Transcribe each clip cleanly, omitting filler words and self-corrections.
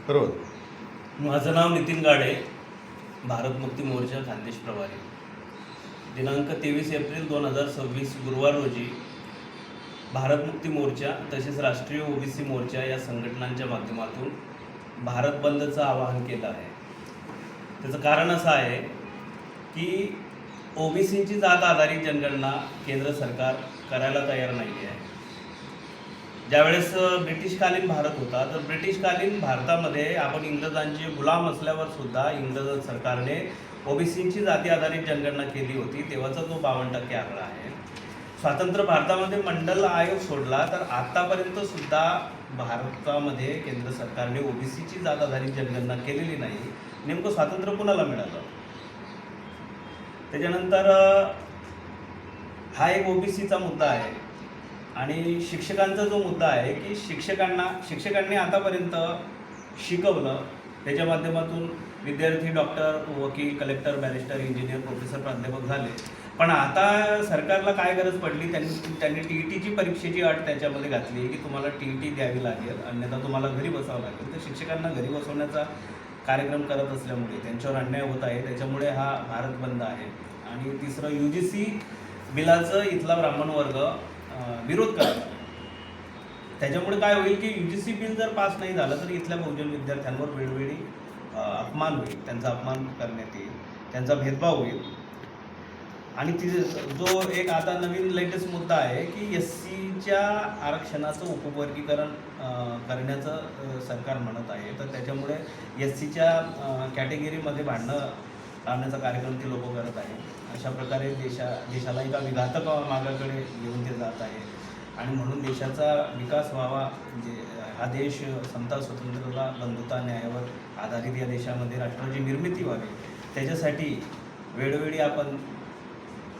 बरोबर. माझं नाव नितीन गाडे, भारत मुक्ती मोर्चा खानदेश प्रभारी. दिनांक 23 एप्रिल 2026 गुरुवार रोजी भारत मुक्ती मोर्चा तसेच राष्ट्रीय ओबीसी मोर्चा या संघटनांच्या माध्यमातून भारत बंदचं आवाहन केलं आहे. त्याचं कारण असं आहे की ओबीसीची जात आधारित जनगणना केंद्र सरकार करायला तयार नाही आहे. ज्यावेळेस ब्रिटिशकालीन भारत होता, तर ब्रिटिशकालीन भारतामध्ये आपण इंग्रजांचे गुलाम असल्यावर सुद्धा इंग्रज सरकारने ओबीसीची जाती आधारित जनगणना केली होती. तेव्हाचा तो 52% आकडा आहे. स्वातंत्र्य भारतामध्ये मंडल आयोग सोडला तर आतापर्यंत सुद्धा भारतामध्ये केंद्र सरकारने ओबीसीची जात आधारित जनगणना केलेली नाही. नेमकं स्वातंत्र्य कुणाला मिळालं? त्याच्यानंतर हा एक ओबीसीचा मुद्दा आहे. आणि शिक्षकांचा जो मुद्दा आहे की शिक्षकांनी आतापर्यंत शिकवलं, त्याच्या माध्यमातून विद्यार्थी डॉक्टर, वकील, कलेक्टर, बॅरिस्टर, इंजिनियर, प्रोफेसर, प्राध्यापक झाले. पण आता सरकारला काय गरज पडली, त्यांनी TETची परीक्षेची अट त्याच्यामध्ये घातली की तुम्हाला TET द्यावी लागेल, अन्यथा तुम्हाला घरी बसावं लागेल. तर शिक्षकांना घरी बसवण्याचा कार्यक्रम करत असल्यामुळे त्यांच्यावर अन्याय होत आहे. त्याच्यामुळे हा भारत बंद आहे. आणि तिसरं, UGC बिलाचं इथला ब्राह्मण वर्ग विरोध करतात. त्याच्यामुळे काय होईल की UGC बिल जर पास नाही झालं तर इथल्या बहुजन विद्यार्थ्यांवर वेळोवेळी अपमान होईल, त्यांचा अपमान करण्यात येईल, त्यांचा भेदभाव होईल. आणि जो एक आता नवीन लेटेस्ट मुद्दा आहे की SCच्या आरक्षणाचं उपवर्गीकरण करण्याचं सरकार म्हणत आहे. तर त्याच्यामुळे SCच्या कॅटेगरीमध्ये भांडणं लावण्याचा कार्यक्रम ते लोक करत आहे. अशा प्रकारे देशाला एका विघातक मार्गाकडे घेऊन ते जात आहे. आणि म्हणून देशाचा विकास व्हावा, म्हणजे हा देश समता, स्वतंत्रता, बंधुता, न्यायावर आधारित या देशामध्ये राष्ट्राची निर्मिती व्हावी, त्याच्यासाठी वेळोवेळी आपण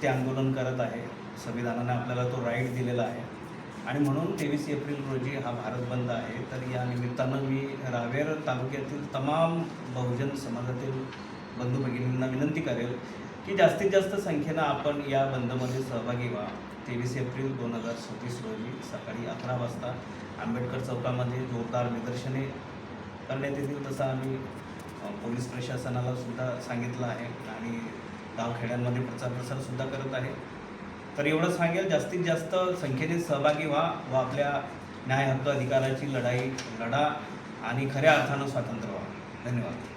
ते आंदोलन करत आहे. संविधानाने आपल्याला तो राईट दिलेला आहे. आणि म्हणून 23 एप्रिल रोजी हा भारत बंद आहे. तर या निमित्तानं मी रावेर तालुक्यातील तमाम बहुजन समाजातील बंधू भगिनींना विनंती करेल की जास्तीत जास्त संख्येनं आपण या बंदमध्ये सहभागी व्हा. 23 एप्रिल 2026 रोजी सकाळी 11 वाजता आंबेडकर चौकामध्ये जोरदार निदर्शने करण्यात येतील. तसं आम्ही पोलीस प्रशासनाला सुद्धा सांगितलं आहे आणि गावखेड्यांमध्ये प्रसारसुद्धा करत आहे. तर एवढं सांगेल, जास्तीत जास्त संख्येने सहभागी व्हा व आपल्या न्याय हक्क अधिकाराची लढा आणि खऱ्या अर्थानं स्वातंत्र्य व्हा. धन्यवाद.